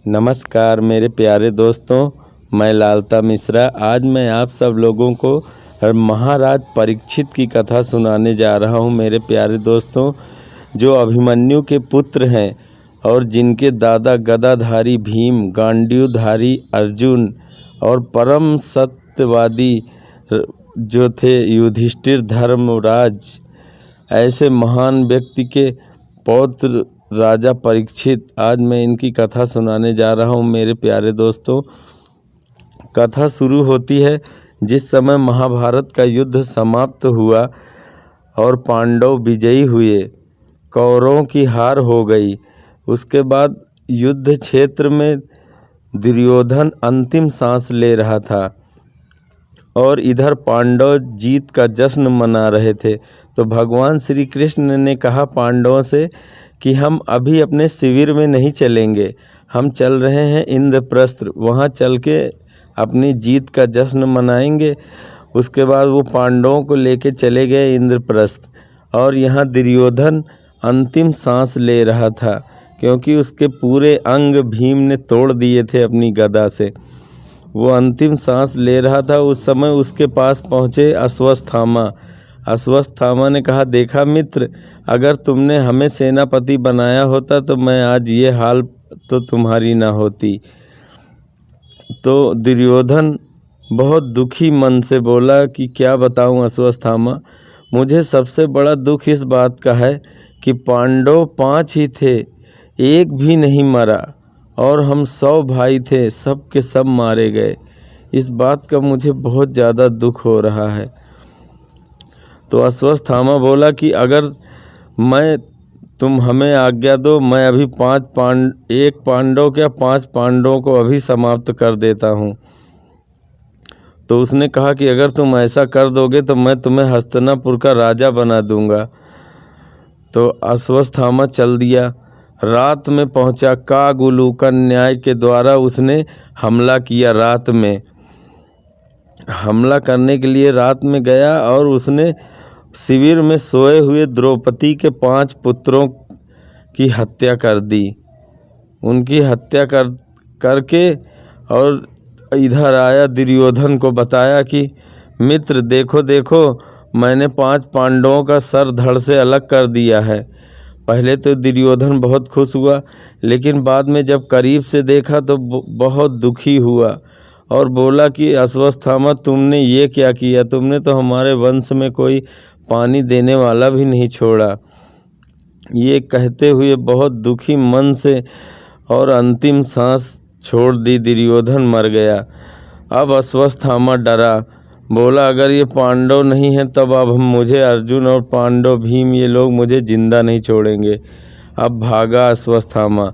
नमस्कार मेरे प्यारे दोस्तों, मैं लालता मिश्रा। आज मैं आप सब लोगों को महाराज परीक्षित की कथा सुनाने जा रहा हूँ। मेरे प्यारे दोस्तों, जो अभिमन्यु के पुत्र हैं और जिनके दादा गदाधारी भीम, गांडीवधारी अर्जुन और परम सत्यवादी जो थे युधिष्ठिर धर्मराज, ऐसे महान व्यक्ति के पौत्र राजा परीक्षित, आज मैं इनकी कथा सुनाने जा रहा हूँ। मेरे प्यारे दोस्तों, कथा शुरू होती है जिस समय महाभारत का युद्ध समाप्त हुआ और पांडव विजयी हुए, कौरवों की हार हो गई। उसके बाद युद्ध क्षेत्र में दुर्योधन अंतिम सांस ले रहा था और इधर पांडव जीत का जश्न मना रहे थे। तो भगवान श्री कृष्ण ने कहा पांडवों से कि हम अभी अपने शिविर में नहीं चलेंगे, हम चल रहे हैं इंद्रप्रस्थ, वहाँ चल के अपनी जीत का जश्न मनाएंगे। उसके बाद वो पांडवों को लेके चले गए इंद्रप्रस्थ और यहाँ दुर्योधन अंतिम सांस ले रहा था क्योंकि उसके पूरे अंग भीम ने तोड़ दिए थे अपनी गदा से। वो अंतिम सांस ले रहा था। उस समय उसके पास पहुँचे अश्वत्थामा। अश्वत्थामा ने कहा, देखा मित्र, अगर तुमने हमें सेनापति बनाया होता तो मैं आज ये हाल तो तुम्हारी ना होती। तो दुर्योधन बहुत दुखी मन से बोला कि क्या बताऊं अश्वत्थामा, मुझे सबसे बड़ा दुख इस बात का है कि पांडव 5 ही थे, एक भी नहीं मरा और हम 100 भाई थे, सब के सब मारे गए। इस बात का मुझे बहुत ज़्यादा दुख हो रहा है। तो अश्वत्थामा बोला कि अगर तुम हमें आज्ञा दो, मैं अभी 1 पांडव क्या 5 पांडवों को अभी समाप्त कर देता हूँ। तो उसने कहा कि अगर तुम ऐसा कर दोगे तो मैं तुम्हें हस्तिनापुर का राजा बना दूंगा। तो अश्वत्थामा चल दिया, रात में पहुंचा। कागुलूकन न्याय के द्वारा उसने हमला किया। रात में हमला करने के लिए रात में गया और उसने शिविर में सोए हुए द्रौपदी के 5 पुत्रों की हत्या कर दी। उनकी हत्या करके और इधर आया, दुर्योधन को बताया कि मित्र देखो देखो, मैंने 5 पांडवों का सर धड़ से अलग कर दिया है। पहले तो दुर्योधन बहुत खुश हुआ, लेकिन बाद में जब करीब से देखा तो बहुत दुखी हुआ और बोला कि अश्वत्थामा, तुमने ये क्या किया? तुमने तो हमारे वंश में कोई पानी देने वाला भी नहीं छोड़ा। ये कहते हुए बहुत दुखी मन से और अंतिम सांस छोड़ दी। दुर्योधन मर गया। अब अश्वत्थामा डरा, बोला अगर ये पांडव नहीं हैं तब अब मुझे अर्जुन और पांडव भीम ये लोग मुझे जिंदा नहीं छोड़ेंगे। अब भागा अश्वत्थामा।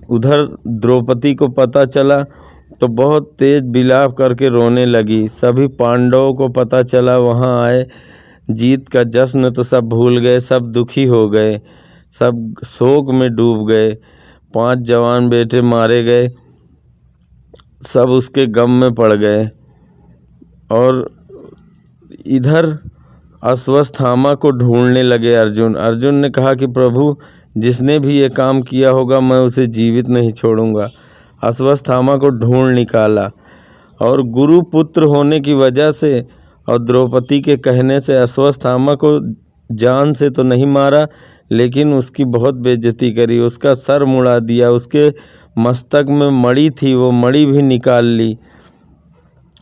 उधर द्रौपदी को पता चला तो बहुत तेज विलाप करके रोने लगी। सभी पांडवों को पता चला, वहाँ आए, जीत का जश्न तो सब भूल गए, सब दुखी हो गए, सब शोक में डूब गए। 5 जवान बेटे मारे गए, सब उसके गम में पड़ गए। और इधर अश्वत्थामा को ढूंढने लगे अर्जुन। अर्जुन ने कहा कि प्रभु, जिसने भी ये काम किया होगा मैं उसे जीवित नहीं छोड़ूंगा। अश्वत्थामा को ढूंढ निकाला और गुरु पुत्र होने की वजह से और द्रौपदी के कहने से अश्वत्थामा को जान से तो नहीं मारा, लेकिन उसकी बहुत बेइज्जती करी। उसका सर मुड़ा दिया, उसके मस्तक में मणि थी, वो मणि भी निकाल ली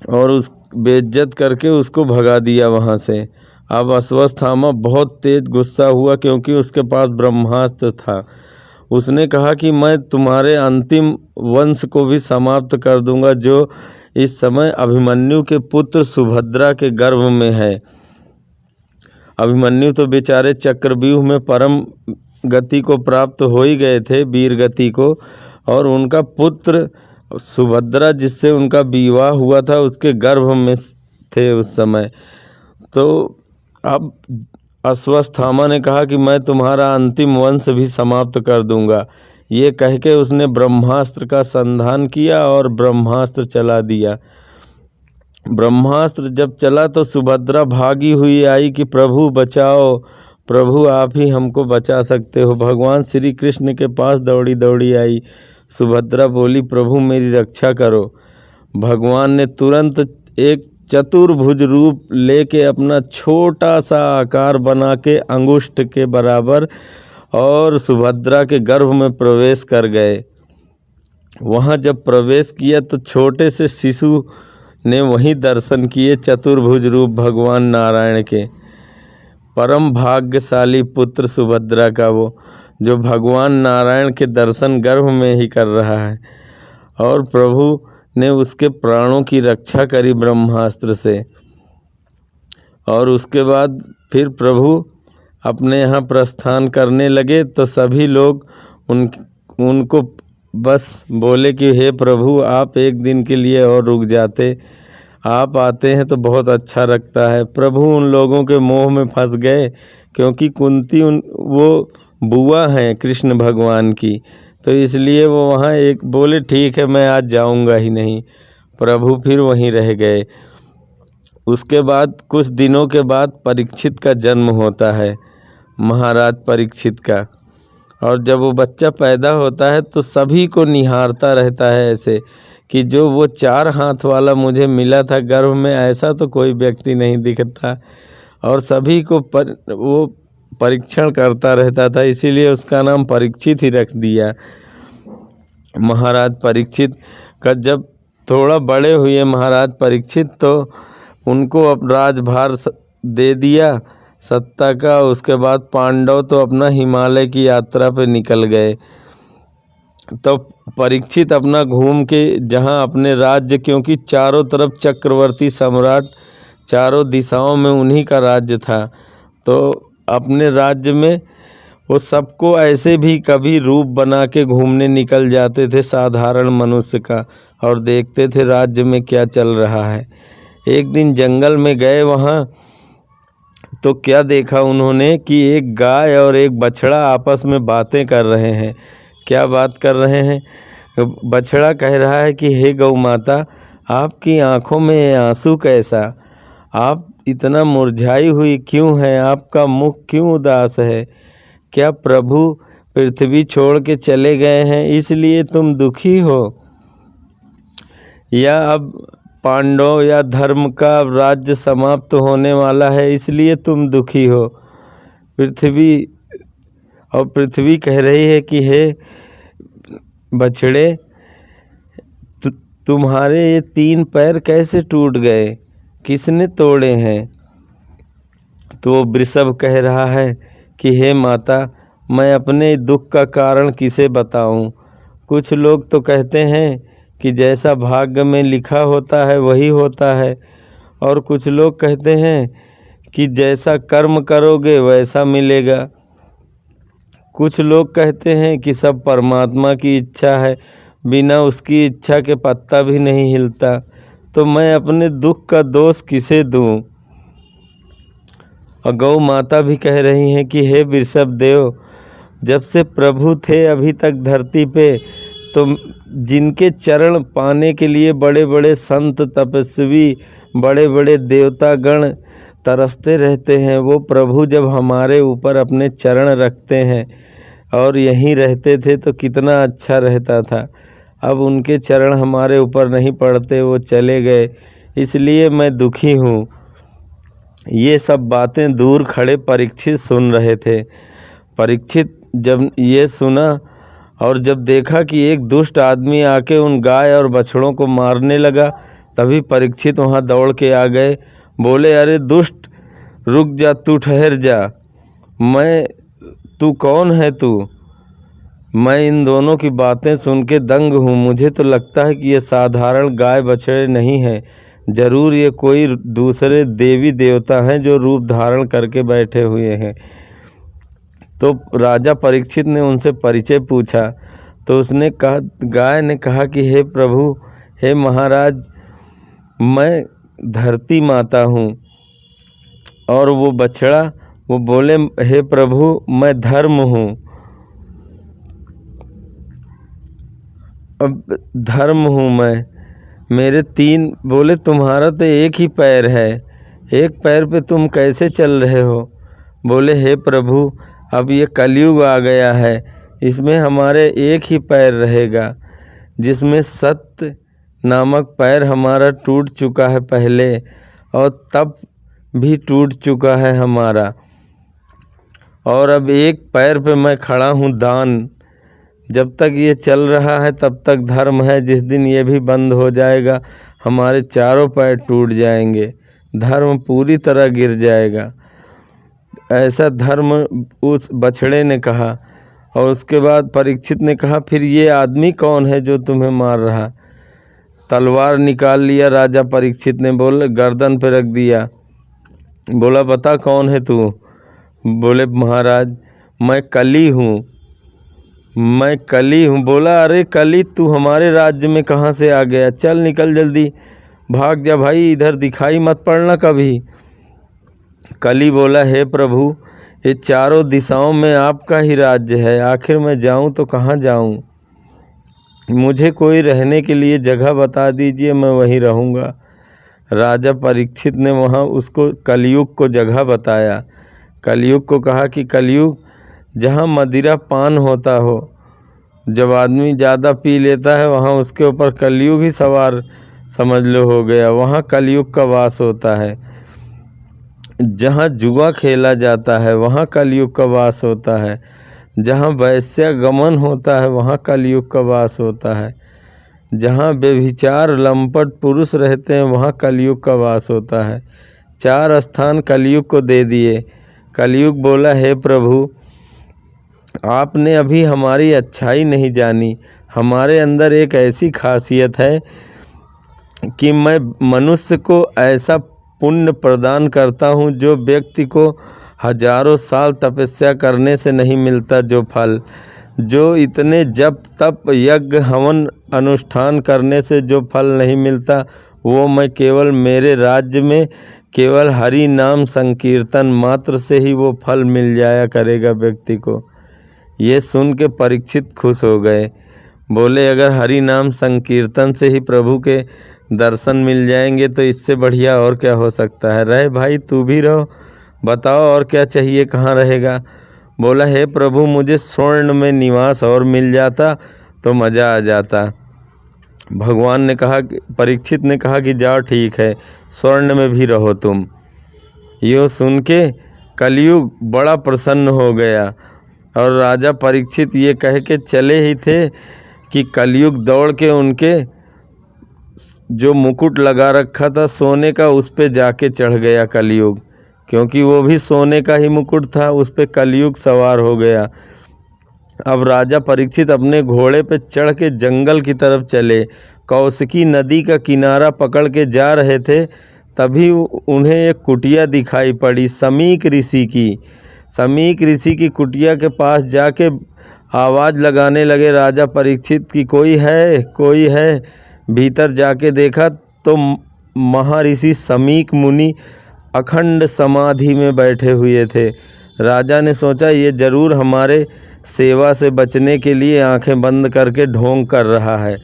और उस बेइज्जत करके उसको भगा दिया वहाँ से। अब अश्वत्थामा बहुत तेज गुस्सा हुआ क्योंकि उसके पास ब्रह्मास्त्र था। उसने कहा कि मैं तुम्हारे अंतिम वंश को भी समाप्त कर दूंगा, जो इस समय अभिमन्यु के पुत्र सुभद्रा के गर्भ में है। अभिमन्यु तो बेचारे चक्रव्यूह में परम गति को प्राप्त हो ही गए थे, वीर गति को, और उनका पुत्र सुभद्रा जिससे उनका विवाह हुआ था उसके गर्भ में थे उस समय। तो अब अश्वत्थामा ने कहा कि मैं तुम्हारा अंतिम वंश भी समाप्त कर दूंगा। ये कह के उसने ब्रह्मास्त्र का संधान किया और ब्रह्मास्त्र चला दिया। ब्रह्मास्त्र जब चला तो सुभद्रा भागी हुई आई कि प्रभु बचाओ, प्रभु आप ही हमको बचा सकते हो। भगवान श्री कृष्ण के पास दौड़ी दौड़ी आई। सुभद्रा बोली, प्रभु मेरी रक्षा करो। भगवान ने तुरंत एक चतुर्भुज रूप लेके अपना छोटा सा आकार बना के अंगुष्ठ के बराबर और सुभद्रा के गर्भ में प्रवेश कर गए। वहाँ जब प्रवेश किया तो छोटे से शिशु ने वहीं दर्शन किए चतुर्भुज रूप भगवान नारायण के। परम भाग्यशाली पुत्र सुभद्रा का वो, जो भगवान नारायण के दर्शन गर्भ में ही कर रहा है। और प्रभु ने उसके प्राणों की रक्षा करी ब्रह्मास्त्र से। और उसके बाद फिर प्रभु अपने यहाँ प्रस्थान करने लगे तो सभी लोग उनको बस बोले कि हे प्रभु, आप एक दिन के लिए और रुक जाते, आप आते हैं तो बहुत अच्छा लगता है। प्रभु उन लोगों के मोह में फंस गए, क्योंकि कुंती वो बुआ हैं कृष्ण भगवान की, तो इसलिए वो वहाँ एक बोले ठीक है मैं आज जाऊँगा ही नहीं। प्रभु फिर वहीं रह गए। उसके बाद कुछ दिनों के बाद परीक्षित का जन्म होता है, महाराज परीक्षित का। और जब वो बच्चा पैदा होता है तो सभी को निहारता रहता है ऐसे कि जो वो 4 हाथ वाला मुझे मिला था गर्भ में, ऐसा तो कोई व्यक्ति नहीं दिखता। और सभी को वो परीक्षण करता रहता था, इसीलिए उसका नाम परीक्षित ही रख दिया। महाराज परीक्षित का जब थोड़ा बड़े हुए महाराज परीक्षित तो उनको अब राजभार दे दिया सत्ता का। उसके बाद पांडव तो अपना हिमालय की यात्रा पे निकल गए। तो परीक्षित अपना घूम के जहाँ अपने राज्य, क्योंकि चारों तरफ चक्रवर्ती सम्राट चारों दिशाओं में उन्हीं का राज्य था, तो अपने राज्य में वो सबको ऐसे भी कभी रूप बना के घूमने निकल जाते थे साधारण मनुष्य का, और देखते थे राज्य में क्या चल रहा है। एक दिन जंगल में गए वहाँ तो क्या देखा उन्होंने कि एक गाय और एक बछड़ा आपस में बातें कर रहे हैं। क्या बात कर रहे हैं? बछड़ा कह रहा है कि हे गौ माता, आपकी आँखों में ये आंसू कैसा? आप इतना मुरझाई हुई क्यों है? आपका मुख क्यों उदास है? क्या प्रभु पृथ्वी छोड़ के चले गए हैं इसलिए तुम दुखी हो, या अब पांडव या धर्म का राज्य समाप्त होने वाला है इसलिए तुम दुखी हो? पृथ्वी कह रही है कि हे बछड़े, तुम्हारे ये 3 पैर कैसे टूट गए? किसने तोड़े हैं? तो वृषभ कह रहा है कि हे माता, मैं अपने दुख का कारण किसे बताऊं? कुछ लोग तो कहते हैं कि जैसा भाग्य में लिखा होता है वही होता है, और कुछ लोग कहते हैं कि जैसा कर्म करोगे वैसा मिलेगा। कुछ लोग कहते हैं कि सब परमात्मा की इच्छा है, बिना उसकी इच्छा के पत्ता भी नहीं हिलता। तो मैं अपने दुख का दोष किसे दूं? और गौ माता भी कह रही हैं कि हे वृषभ देव, जब से प्रभु थे अभी तक धरती पे, तो जिनके चरण पाने के लिए बड़े बड़े संत तपस्वी, बड़े बड़े देवतागण तरसते रहते हैं, वो प्रभु जब हमारे ऊपर अपने चरण रखते हैं और यहीं रहते थे तो कितना अच्छा रहता था। अब उनके चरण हमारे ऊपर नहीं पड़ते, वो चले गए, इसलिए मैं दुखी हूँ। ये सब बातें दूर खड़े परीक्षित सुन रहे थे। परीक्षित जब ये सुना और जब देखा कि एक दुष्ट आदमी आके उन गाय और बछड़ों को मारने लगा, तभी परीक्षित वहाँ दौड़ के आ गए। बोले, अरे दुष्ट, रुक जा, तू ठहर जा। तू कौन है तू? मैं इन दोनों की बातें सुन के दंग हूँ। मुझे तो लगता है कि ये साधारण गाय बछड़े नहीं हैं, जरूर ये कोई दूसरे देवी देवता हैं जो रूप धारण करके बैठे हुए हैं। तो राजा परीक्षित ने उनसे परिचय पूछा, तो उसने कहा, गाय ने कहा कि हे प्रभु, हे महाराज, मैं धरती माता हूँ। और वो बछड़ा वो बोले, हे प्रभु, मैं धर्म हूँ। अब धर्म हूँ मैं, मेरे 3। बोले, तुम्हारा तो एक ही पैर है, एक पैर पे तुम कैसे चल रहे हो? बोले, हे प्रभु, अब ये कलयुग आ गया है, इसमें हमारे एक ही पैर रहेगा, जिसमें सत्य नामक पैर हमारा टूट चुका है पहले, और तब भी टूट चुका है हमारा, और अब एक पैर पे मैं खड़ा हूँ दान। जब तक ये चल रहा है तब तक धर्म है, जिस दिन ये भी बंद हो जाएगा हमारे चारों पैर टूट जाएंगे, धर्म पूरी तरह गिर जाएगा। ऐसा धर्म उस बछड़े ने कहा। और उसके बाद परीक्षित ने कहा, फिर ये आदमी कौन है जो तुम्हें मार रहा? तलवार निकाल लिया राजा परीक्षित ने, बोले गर्दन पे रख दिया। बोला बता कौन है तू? बोले महाराज मैं कली हूँ, मैं कली हूँ। बोला अरे कली, तू हमारे राज्य में कहाँ से आ गया? चल निकल जल्दी, भाग जा भाई, इधर दिखाई मत पड़ना कभी। कली बोला हे प्रभु, ये चारों दिशाओं में आपका ही राज्य है, आखिर मैं जाऊं तो कहाँ जाऊं? मुझे कोई रहने के लिए जगह बता दीजिए, मैं वहीं रहूँगा। राजा परीक्षित ने वहाँ उसको कलयुग को जगह बताया। कलयुग को कहा कि कलयुग जहाँ मदिरा पान होता हो, जब आदमी ज़्यादा पी लेता है वहाँ उसके ऊपर कलयुग ही सवार समझ लो हो गया, वहाँ कलयुग का वास होता है। जहाँ जुआ खेला जाता है वहाँ कलयुग का वास होता है। जहाँ वैश्यागमन होता है वहाँ कलयुग का वास होता है। जहाँ व्यभिचार लंपट पुरुष रहते हैं वहाँ कलयुग का वास होता है। 4 स्थान कलयुग को दे दिए। कलयुग बोला हे प्रभु, आपने अभी हमारी अच्छाई नहीं जानी। हमारे अंदर एक ऐसी खासियत है कि मैं मनुष्य को ऐसा पुण्य प्रदान करता हूँ जो व्यक्ति को हजारों साल तपस्या करने से नहीं मिलता जो फल, जो इतने जप तप यज्ञ हवन अनुष्ठान करने से जो फल नहीं मिलता, वो मैं केवल मेरे राज्य में केवल हरि नाम संकीर्तन मात्र से ही वो फल मिल जाया करेगा व्यक्ति को। ये सुन के परीक्षित खुश हो गए। बोले अगर हरि नाम संकीर्तन से ही प्रभु के दर्शन मिल जाएंगे तो इससे बढ़िया और क्या हो सकता है। रहे भाई, तू भी रहो, बताओ और क्या चाहिए, कहाँ रहेगा? बोला हे प्रभु, मुझे स्वर्ण में निवास और मिल जाता तो मज़ा आ जाता। भगवान ने कहा, परीक्षित ने कहा कि जाओ ठीक है, स्वर्ण में भी रहो तुम। यूँ सुन के कलयुग बड़ा प्रसन्न हो गया। और राजा परीक्षित ये कह के चले ही थे कि कलयुग दौड़ के उनके जो मुकुट लगा रखा था सोने का, उस पे जाके चढ़ गया कलयुग, क्योंकि वो भी सोने का ही मुकुट था, उस पे कलयुग सवार हो गया। अब राजा परीक्षित अपने घोड़े पे चढ़ के जंगल की तरफ चले। कौशिकी नदी का किनारा पकड़ के जा रहे थे, तभी उन्हें एक कुटिया दिखाई पड़ी समीक ऋषि की। समीक ऋषि की कुटिया के पास जाके आवाज़ लगाने लगे राजा परीक्षित की कोई है, कोई है। भीतर जाके देखा तो महर्षि समीक मुनि अखंड समाधि में बैठे हुए थे। राजा ने सोचा ये जरूर हमारे सेवा से बचने के लिए आंखें बंद करके ढोंग कर रहा है।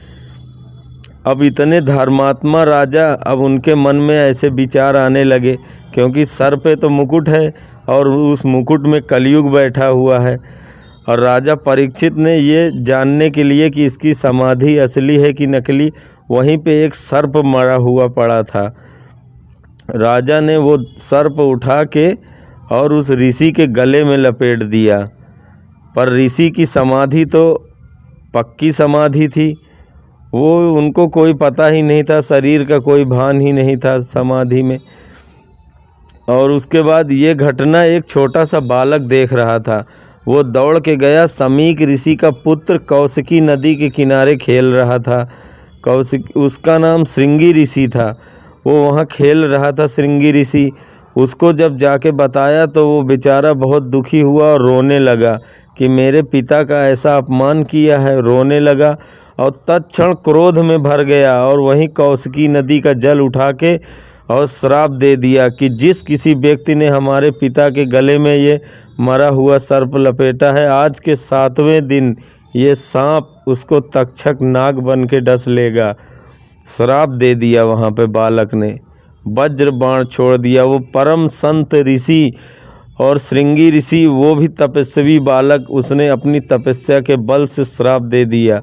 अब इतने धर्मात्मा राजा, अब उनके मन में ऐसे विचार आने लगे, क्योंकि सर पे तो मुकुट है और उस मुकुट में कलयुग बैठा हुआ है। और राजा परीक्षित ने ये जानने के लिए कि इसकी समाधि असली है कि नकली, वहीं पे एक सर्प मरा हुआ पड़ा था। राजा ने वो सर्प उठा के और उस ऋषि के गले में लपेट दिया। पर ऋषि की समाधि तो पक्की समाधि थी, वो उनको कोई पता ही नहीं था, शरीर का कोई भान ही नहीं था समाधि में। और उसके बाद ये घटना एक छोटा सा बालक देख रहा था। वो दौड़ के गया, समीक ऋषि का पुत्र कौशिकी नदी के किनारे खेल रहा था। कौशिक, उसका नाम श्रृंगी ऋषि था। वो वहाँ खेल रहा था श्रृंगी ऋषि। उसको जब जाके बताया तो वो बेचारा बहुत दुखी हुआ और रोने लगा कि मेरे पिता का ऐसा अपमान किया है। रोने लगा और तत्क्षण क्रोध में भर गया और वहीं कौशिकी नदी का जल उठा के और श्राप दे दिया कि जिस किसी व्यक्ति ने हमारे पिता के गले में ये मरा हुआ सर्प लपेटा है, आज के 7वें दिन ये सांप उसको तक्षक नाग बन के डस लेगा। श्राप दे दिया वहाँ पे बालक ने, वज्र बाण छोड़ दिया। वो परम संत ऋषि और श्रृंगी ऋषि वो भी तपस्वी बालक, उसने अपनी तपस्या के बल से श्राप दे दिया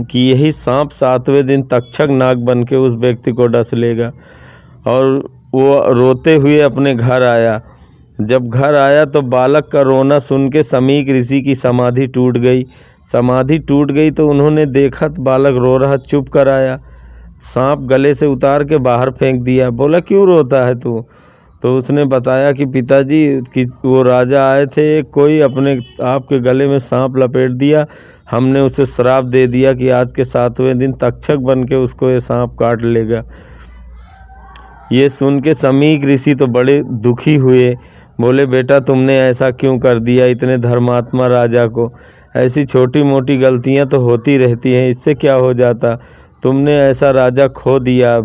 कि यही सांप 7वें दिन तक्षक नाग बन के उस व्यक्ति को डस लेगा। और वो रोते हुए अपने घर आया। जब घर आया तो बालक का रोना सुन के समीक ऋषि की समाधि टूट गई। समाधि टूट गई तो उन्होंने देखा तो बालक रो रहा, चुप कराया, सांप गले से उतार के बाहर फेंक दिया। बोला क्यों रोता है तू? तो उसने बताया कि पिताजी कि वो राजा आए थे, कोई अपने आपके गले में सांप लपेट दिया, हमने उसे श्राप दे दिया कि आज के 7वें दिन तक्षक बन के उसको ये सांप काट लेगा। ये सुन के समीक ऋषि तो बड़े दुखी हुए। बोले बेटा तुमने ऐसा क्यों कर दिया इतने धर्मात्मा राजा को? ऐसी छोटी मोटी गलतियां तो होती रहती हैं, इससे क्या हो जाता? तुमने ऐसा राजा खो दिया।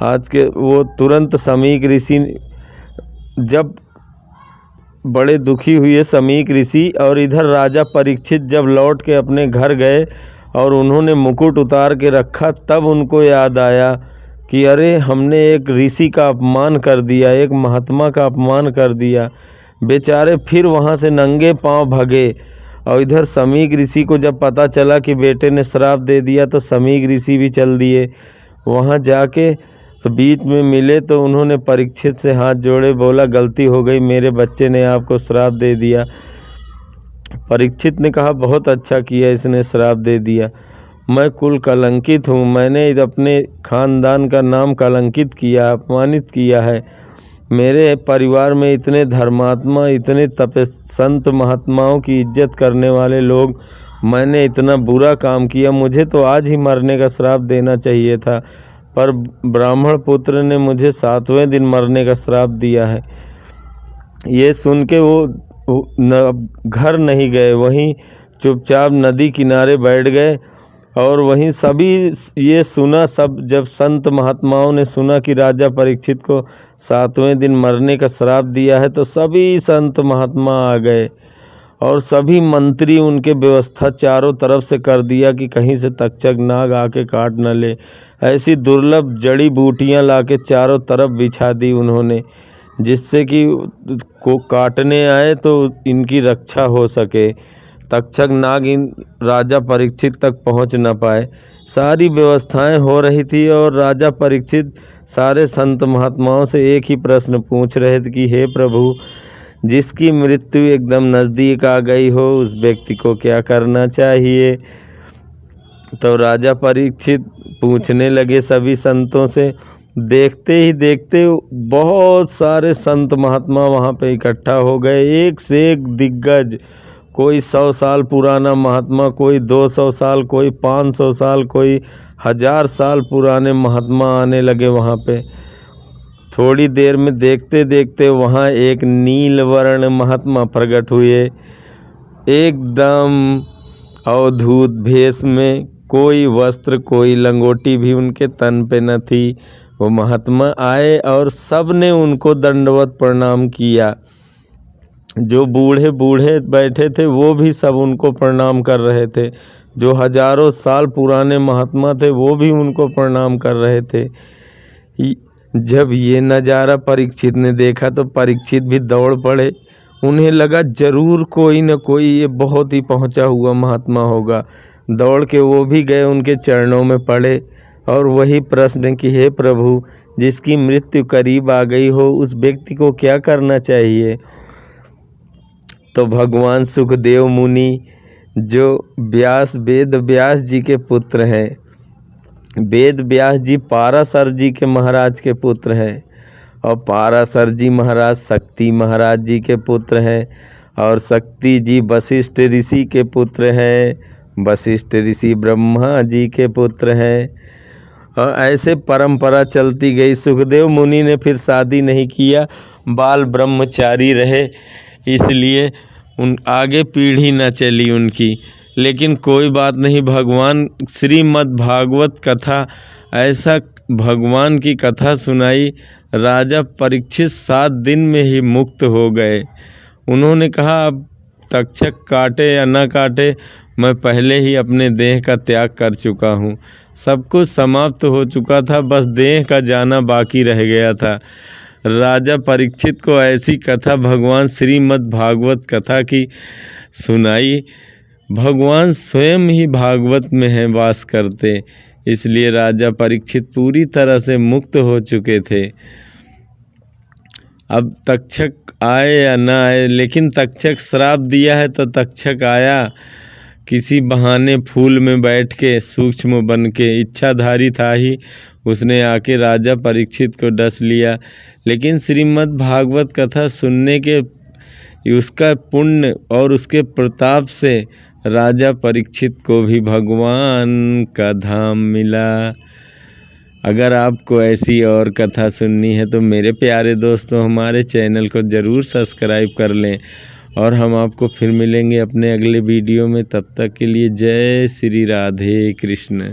आज के वो तुरंत समीक ऋषि जब बड़े दुखी हुए समीक ऋषि, और इधर राजा परीक्षित जब लौट के अपने घर गए और उन्होंने मुकुट उतार के रखा, तब उनको याद आया कि अरे हमने एक ऋषि का अपमान कर दिया, एक महात्मा का अपमान कर दिया। बेचारे फिर वहाँ से नंगे पांव भगे। और इधर समीक ऋषि को जब पता चला कि बेटे ने श्राप दे दिया तो समीक ऋषि भी चल दिए। वहाँ जाके बीच में मिले तो उन्होंने परीक्षित से हाथ जोड़े, बोला गलती हो गई, मेरे बच्चे ने आपको श्राप दे दिया। परीक्षित ने कहा बहुत अच्छा किया इसने श्राप दे दिया, मैं कुल कलंकित हूँ, मैंने अपने खानदान का नाम कलंकित किया, अपमानित किया है। मेरे परिवार में इतने धर्मात्मा, इतने संत महात्माओं की इज्जत करने वाले लोग, मैंने इतना बुरा काम किया, मुझे तो आज ही मरने का श्राप देना चाहिए था, पर ब्राह्मण पुत्र ने मुझे 7वें दिन मरने का श्राप दिया है। ये सुन के वो घर नहीं गए, वहीं चुपचाप नदी किनारे बैठ गए। और वहीं सभी ये सुना, सब जब संत महात्माओं ने सुना कि राजा परीक्षित को 7वें दिन मरने का श्राप दिया है, तो सभी संत महात्मा आ गए और सभी मंत्री उनके व्यवस्था चारों तरफ से कर दिया कि कहीं से तक्षक नाग आके काट न ले। ऐसी दुर्लभ जड़ी बूटियां लाके चारों तरफ बिछा दी उन्होंने, जिससे कि को काटने आए तो इनकी रक्षा हो सके, तक्षक नाग इन राजा परीक्षित तक पहुंच न पाए। सारी व्यवस्थाएं हो रही थी और राजा परीक्षित सारे संत महात्माओं से एक ही प्रश्न पूछ रहे थे कि हे प्रभु, जिसकी मृत्यु एकदम नज़दीक आ गई हो उस व्यक्ति को क्या करना चाहिए? तो राजा परीक्षित पूछने लगे सभी संतों से। देखते ही देखते बहुत सारे संत महात्मा वहाँ पे इकट्ठा हो गए, एक से एक दिग्गज, कोई 100 साल पुराना महात्मा, कोई 200 साल, कोई 500 साल, कोई 1000 साल पुराने महात्मा आने लगे वहाँ पे। थोड़ी देर में देखते देखते वहाँ एक नीलवर्ण महात्मा प्रकट हुए, एकदम अवधूत भेष में, कोई वस्त्र कोई लंगोटी भी उनके तन पे न थी। वो महात्मा आए और सब ने उनको दंडवत प्रणाम किया। जो बूढ़े बूढ़े बैठे थे वो भी सब उनको प्रणाम कर रहे थे, जो हजारों साल पुराने महात्मा थे वो भी उनको प्रणाम कर रहे थे। जब ये नज़ारा परीक्षित ने देखा तो परीक्षित भी दौड़ पड़े। उन्हें लगा जरूर कोई न कोई ये बहुत ही पहुंचा हुआ महात्मा होगा। दौड़ के वो भी गए, उनके चरणों में पड़े और वही प्रश्न कि हे प्रभु, जिसकी मृत्यु करीब आ गई हो उस व्यक्ति को क्या करना चाहिए? तो भगवान सुखदेव मुनि, जो वेद व्यास जी के पुत्र हैं, वेद व्यास जी पाराशर जी के महाराज के पुत्र हैं, और पाराशर जी महाराज शक्ति महाराज जी के पुत्र हैं, और शक्ति जी वशिष्ठ ऋषि के पुत्र हैं, वशिष्ठ ऋषि ब्रह्मा जी के पुत्र हैं। और ऐसे परंपरा चलती गई। सुखदेव मुनि ने फिर शादी नहीं किया, बाल ब्रह्मचारी रहे, इसलिए उन आगे पीढ़ी न चली उनकी। लेकिन कोई बात नहीं, भगवान श्रीमद् भागवत कथा, ऐसा भगवान की कथा सुनाई, राजा परीक्षित 7 दिन में ही मुक्त हो गए। उन्होंने कहा अब तक्षक काटे या न काटे, मैं पहले ही अपने देह का त्याग कर चुका हूँ, सब कुछ समाप्त हो चुका था, बस देह का जाना बाकी रह गया था। राजा परीक्षित को ऐसी कथा भगवान श्रीमद् भागवत कथा की सुनाई। भगवान स्वयं ही भागवत में है वास करते, इसलिए राजा परीक्षित पूरी तरह से मुक्त हो चुके थे। अब तक्षक आए या ना आए, लेकिन तक्षक श्राप दिया है तो तक्षक आया किसी बहाने फूल में बैठ के, सूक्ष्म बन के, इच्छाधारी था ही, उसने आके राजा परीक्षित को डस लिया। लेकिन श्रीमद् भागवत कथा सुनने के उसका पुण्य और उसके प्रताप से राजा परीक्षित को भी भगवान का धाम मिला। अगर आपको ऐसी और कथा सुननी है तो मेरे प्यारे दोस्तों हमारे चैनल को ज़रूर सब्सक्राइब कर लें, और हम आपको फिर मिलेंगे अपने अगले वीडियो में। तब तक के लिए जय श्री राधे कृष्ण।